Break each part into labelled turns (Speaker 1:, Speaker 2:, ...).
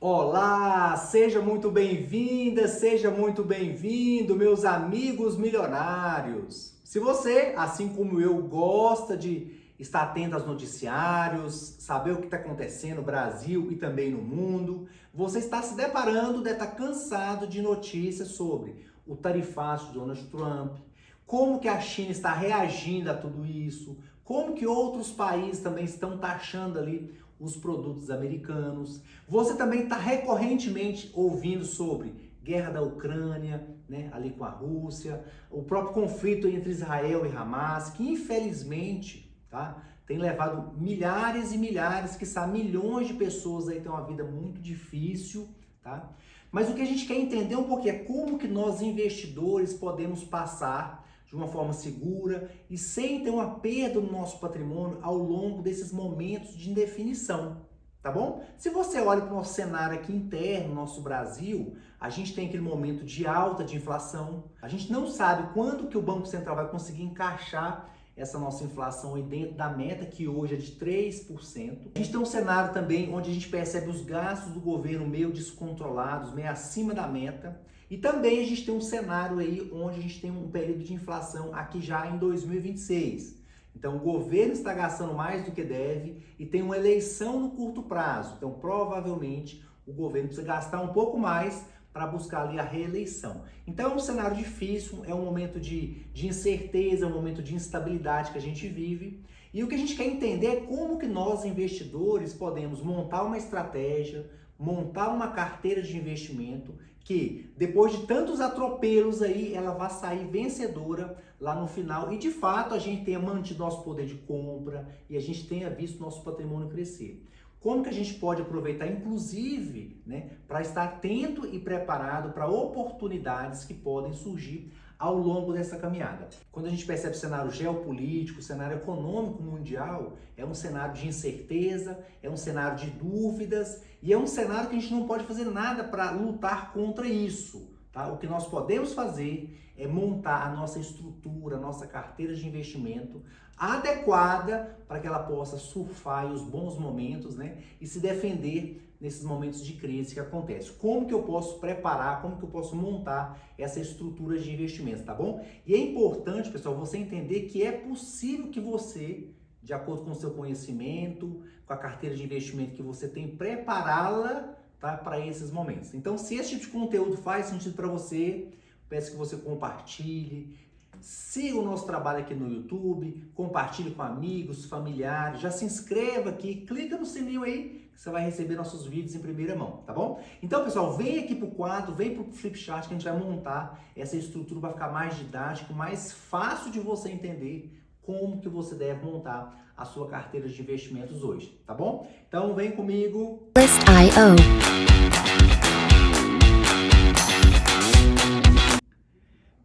Speaker 1: Olá, seja muito bem-vinda, seja muito bem-vindo, meus amigos milionários. Se você, assim como eu, gosta de estar atento aos noticiários, saber o que está acontecendo no Brasil e também no mundo, você está se deparando, deve estar cansado de notícias sobre o tarifaço de Donald Trump, como que a China está reagindo a tudo isso, como que outros países também estão taxando ali os produtos americanos. Você também está recorrentemente ouvindo sobre guerra da Ucrânia, né, ali com a Rússia, o próprio conflito entre Israel e Hamas, que infelizmente, tá, tem levado milhares e milhares, quiçá milhões de pessoas aí têm uma vida muito difícil, tá? Mas o que a gente quer entender um pouquinho é como que nós investidores podemos passar de uma forma segura e sem ter uma perda no nosso patrimônio ao longo desses momentos de indefinição, tá bom? Se você olha para o nosso cenário aqui interno, nosso Brasil, a gente tem aquele momento de alta de inflação, a gente não sabe quando que o Banco Central vai conseguir encaixar essa nossa inflação aí dentro da meta, que hoje é de 3%. A gente tem um cenário também onde a gente percebe os gastos do governo meio descontrolados, meio acima da meta. E também a gente tem um cenário aí onde a gente tem um período de inflação aqui já em 2026. Então o governo está gastando mais do que deve e tem uma eleição no curto prazo. Então provavelmente o governo precisa gastar um pouco mais para buscar ali a reeleição. Então é um cenário difícil, é um momento de incerteza, é um momento de instabilidade que a gente vive. E o que a gente quer entender é como que nós investidores podemos montar uma estratégia, montar uma carteira de investimento que depois de tantos atropelos aí, ela vai sair vencedora lá no final e de fato a gente tenha mantido nosso poder de compra e a gente tenha visto nosso patrimônio crescer. Como que a gente pode aproveitar, inclusive, né, para estar atento e preparado para oportunidades que podem surgir ao longo dessa caminhada. Quando a gente percebe o cenário geopolítico, o cenário econômico mundial, é um cenário de incerteza, é um cenário de dúvidas e é um cenário que a gente não pode fazer nada para lutar contra isso. Tá? O que nós podemos fazer é montar a nossa estrutura, a nossa carteira de investimento adequada para que ela possa surfar os bons momentos, né, e se defender nesses momentos de crise que acontecem. Como que eu posso preparar, como que eu posso montar essa estrutura de investimentos, tá bom? E é importante, pessoal, você entender que é possível que você, de acordo com o seu conhecimento, com a carteira de investimento que você tem, prepará-la, tá, para esses momentos. Então, se esse tipo de conteúdo faz sentido para você, peço que você compartilhe, siga o nosso trabalho aqui no YouTube, compartilhe com amigos, familiares, já se inscreva aqui, clica no sininho aí, que você vai receber nossos vídeos em primeira mão, tá bom? Então, pessoal, vem aqui pro quadro, vem pro Flipchart que a gente vai montar essa estrutura para ficar mais didático, mais fácil de você entender como que você deve montar a sua carteira de investimentos hoje, tá bom? Então, vem comigo.
Speaker 2: List.io.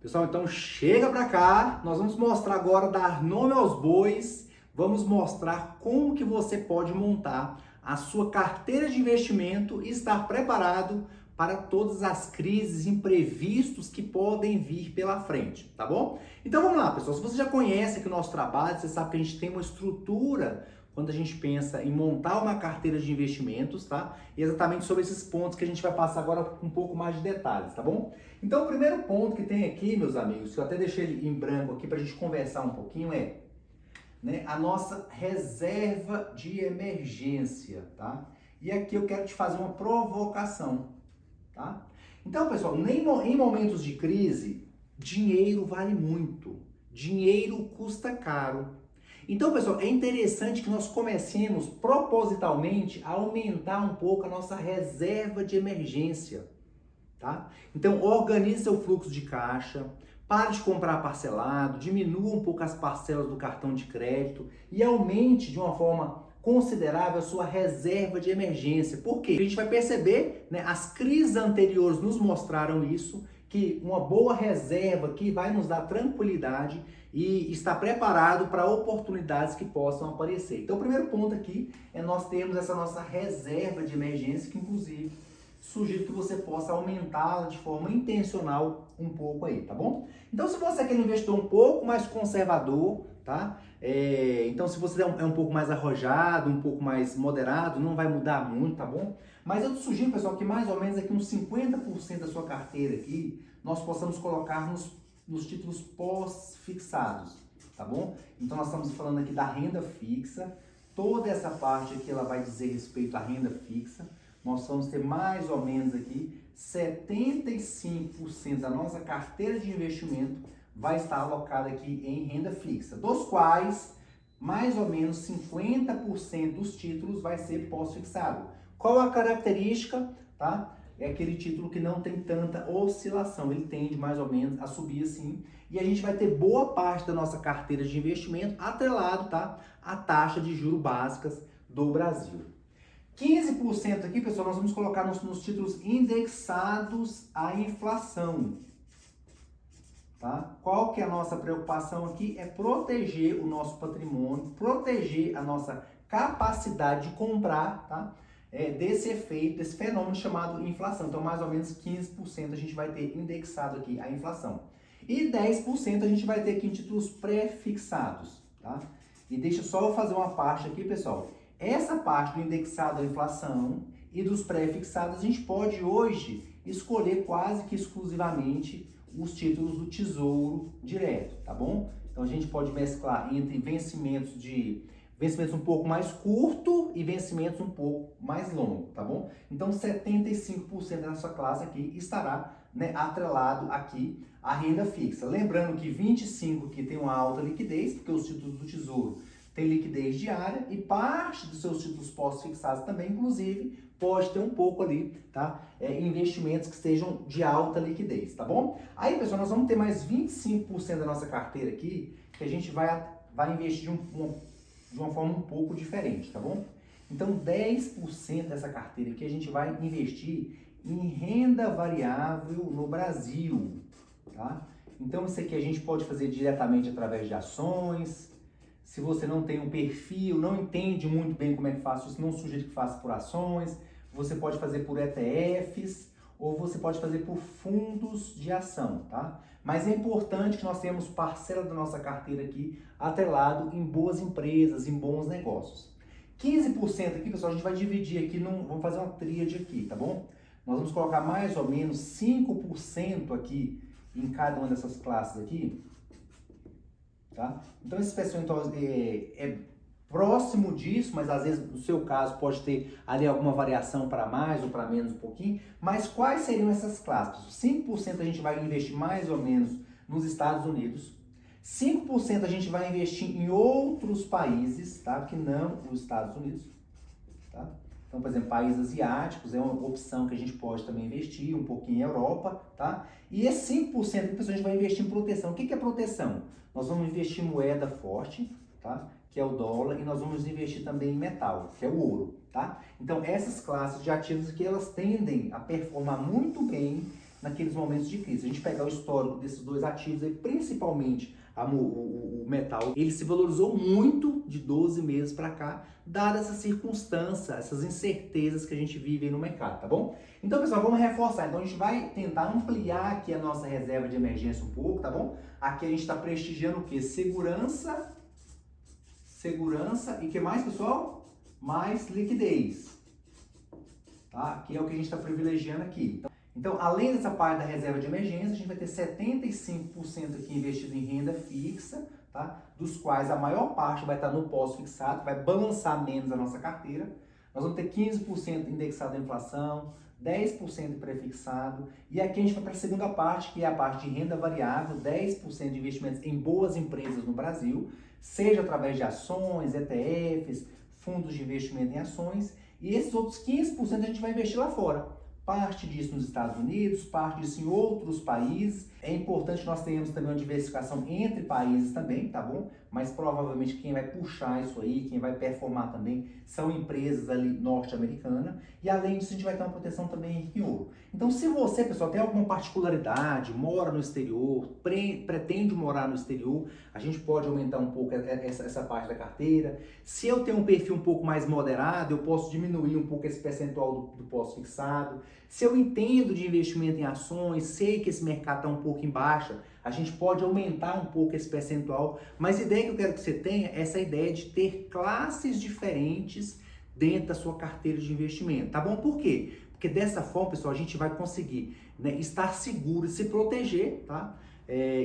Speaker 1: Pessoal, então chega pra cá, nós vamos mostrar agora, dar nome aos bois, vamos mostrar como que você pode montar a sua carteira de investimento e estar preparado para todas as crises, imprevistos que podem vir pela frente, tá bom? Então vamos lá, pessoal, se você já conhece aqui o nosso trabalho, você sabe que a gente tem uma estrutura quando a gente pensa em montar uma carteira de investimentos, tá? E exatamente sobre esses pontos que a gente vai passar agora com um pouco mais de detalhes, tá bom? Então, o primeiro ponto que tem aqui, meus amigos, que eu até deixei ele em branco aqui para a gente conversar um pouquinho, é, né, a nossa reserva de emergência, tá? E aqui eu quero te fazer uma provocação, tá? Então, pessoal, em momentos de crise, dinheiro vale muito, dinheiro custa caro. Então, pessoal, é interessante que nós comecemos propositalmente a aumentar um pouco a nossa reserva de emergência, tá? Então, organize seu fluxo de caixa, pare de comprar parcelado, diminua um pouco as parcelas do cartão de crédito e aumente de uma forma considerável a sua reserva de emergência. Por quê? Porque a gente vai perceber, né, as crises anteriores nos mostraram isso, que uma boa reserva aqui vai nos dar tranquilidade e estar preparado para oportunidades que possam aparecer. Então, o primeiro ponto aqui é nós termos essa nossa reserva de emergência, que inclusive sugiro que você possa aumentá-la de forma intencional um pouco aí, tá bom? Então, se você quer um investidor um pouco mais conservador, tá? Então, se você é um pouco mais arrojado, um pouco mais moderado, não vai mudar muito, tá bom? Mas eu te sugiro, pessoal, que mais ou menos aqui uns 50% da sua carteira aqui, nós possamos colocar nos títulos pós-fixados, tá bom? Então nós estamos falando aqui da renda fixa, toda essa parte aqui ela vai dizer respeito à renda fixa, nós vamos ter mais ou menos aqui 75% da nossa carteira de investimento vai estar alocada aqui em renda fixa, dos quais mais ou menos 50% dos títulos vai ser pós-fixado. Qual a característica? Tá? É aquele título que não tem tanta oscilação, ele tende mais ou menos a subir assim, e a gente vai ter boa parte da nossa carteira de investimento atrelado, tá, à taxa de juros básicas do Brasil. 15% aqui, pessoal, nós vamos colocar nos títulos indexados à inflação. Tá? Qual que é a nossa preocupação aqui? É proteger o nosso patrimônio, proteger a nossa capacidade de comprar, tá? Desse efeito, desse fenômeno chamado inflação. Então, mais ou menos 15% a gente vai ter indexado aqui a inflação. E 10% a gente vai ter aqui em títulos pré-fixados. Tá? E deixa só eu fazer uma parte aqui, pessoal. Essa parte do indexado à inflação e dos pré-fixados, a gente pode hoje escolher quase que exclusivamente os títulos do Tesouro Direto, tá bom? Então a gente pode mesclar entre vencimentos um pouco mais curto e vencimentos um pouco mais longo, tá bom? Então 75% da nossa classe aqui estará, né, atrelado aqui à renda fixa. Lembrando que 25% aqui tem uma alta liquidez, porque os títulos do Tesouro têm liquidez diária e parte dos seus títulos pós-fixados também, inclusive, pode ter um pouco ali, tá? Investimentos que sejam de alta liquidez, tá bom? Aí, pessoal, nós vamos ter mais 25% da nossa carteira aqui que a gente vai investir de uma forma um pouco diferente, tá bom? Então, 10% dessa carteira aqui a gente vai investir em renda variável no Brasil, tá? Então, isso aqui a gente pode fazer diretamente através de ações. Se você não tem um perfil, não entende muito bem como é que faz isso, não sugiro que faça por ações, você pode fazer por ETFs ou você pode fazer por fundos de ação, tá? Mas é importante que nós tenhamos parcela da nossa carteira aqui atrelado em boas empresas, em bons negócios. 15% aqui, pessoal, a gente vai dividir aqui, vamos fazer uma tríade aqui, tá bom? Nós vamos colocar mais ou menos 5% aqui em cada uma dessas classes aqui, tá? Então esse percentual é próximo disso, mas às vezes no seu caso pode ter ali alguma variação para mais ou para menos um pouquinho. Mas quais seriam essas classes? 5% a gente vai investir mais ou menos nos Estados Unidos, 5% a gente vai investir em outros países, tá? Que não os Estados Unidos, tá? Então, por exemplo, países asiáticos é uma opção que a gente pode também investir, um pouquinho em Europa, tá? E esse 5% a gente vai investir em proteção. O que é proteção? Nós vamos investir em moeda forte, tá? Que é o dólar, e nós vamos investir também em metal, que é o ouro, tá? Então, essas classes de ativos aqui, elas tendem a performar muito bem naqueles momentos de crise. Se a gente pegar o histórico desses dois ativos, aí, principalmente o metal, ele se valorizou muito de 12 meses para cá, dada essa circunstância, essas incertezas que a gente vive aí no mercado, tá bom? Então, pessoal, vamos reforçar. Então, a gente vai tentar ampliar aqui a nossa reserva de emergência um pouco, tá bom? Aqui a gente está prestigiando o quê? Segurança e o que mais, pessoal? Mais liquidez. Tá? Aqui é o que a gente está privilegiando aqui. Então, além dessa parte da reserva de emergência, a gente vai ter 75% aqui investido em renda fixa, tá? Dos quais a maior parte vai estar no pós-fixado, vai balançar menos a nossa carteira. Nós vamos ter 15% indexado à inflação, 10% pré-fixado, e aqui a gente vai para a segunda parte, que é a parte de renda variável, 10% de investimentos em boas empresas no Brasil, seja através de ações, ETFs, fundos de investimento em ações, e esses outros 15% a gente vai investir lá fora. Parte disso nos Estados Unidos, parte disso em outros países. É importante que nós tenhamos também uma diversificação entre países também, tá bom? Mas provavelmente quem vai puxar isso aí, quem vai performar também, são empresas ali norte-americanas. E além disso, a gente vai ter uma proteção também em ouro. Então, se você, pessoal, tem alguma particularidade, mora no exterior, pretende morar no exterior, a gente pode aumentar um pouco essa parte da carteira. Se eu tenho um perfil um pouco mais moderado, eu posso diminuir um pouco esse percentual do pós-fixado. Se eu entendo de investimento em ações, sei que esse mercado está um pouco em baixa, a gente pode aumentar um pouco esse percentual, mas a ideia que eu quero que você tenha é essa ideia de ter classes diferentes dentro da sua carteira de investimento, tá bom? Por quê? Porque dessa forma, pessoal, a gente vai conseguir, né, estar seguro e se proteger, tá?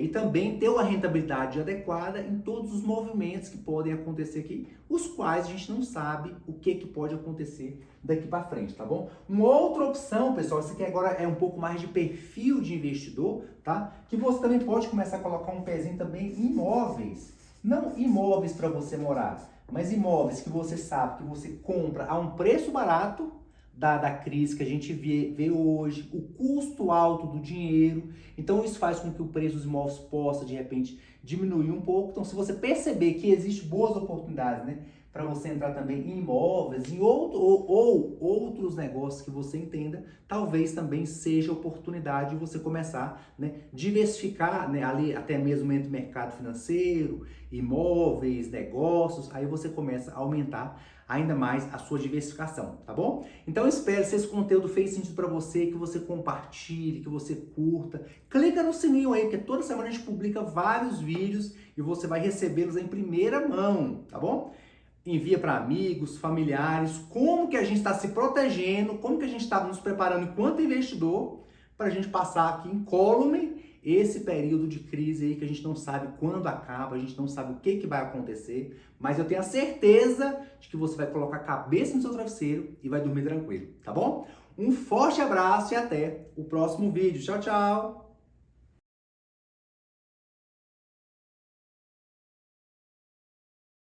Speaker 1: E também ter uma rentabilidade adequada em todos os movimentos que podem acontecer aqui, os quais a gente não sabe o que pode acontecer daqui para frente, tá bom? Uma outra opção, pessoal, isso aqui agora é um pouco mais de perfil de investidor, tá? Que você também pode começar a colocar um pezinho também em imóveis. Não imóveis para você morar, mas imóveis que você sabe que você compra a um preço barato, da crise que a gente vê hoje, o custo alto do dinheiro. Então isso faz com que o preço dos imóveis possa, de repente, diminuir um pouco. Então se você perceber que existem boas oportunidades, né, para você entrar também em imóveis, em outros negócios que você entenda, talvez também seja oportunidade de você começar, né, diversificar, né, ali até mesmo entre mercado financeiro, imóveis, negócios, aí você começa a aumentar ainda mais a sua diversificação, tá bom? Então eu espero que esse conteúdo fez sentido para você, que você compartilhe, que você curta. Clica no sininho aí, porque toda semana a gente publica vários vídeos e você vai recebê-los em primeira mão, tá bom? Envia para amigos, familiares, como que a gente está se protegendo, como que a gente está nos preparando enquanto investidor para a gente passar aqui incólume esse período de crise aí que a gente não sabe quando acaba, a gente não sabe o que vai acontecer, mas eu tenho a certeza de que você vai colocar a cabeça no seu travesseiro e vai dormir tranquilo, tá bom? Um forte abraço e até o próximo vídeo. Tchau, tchau!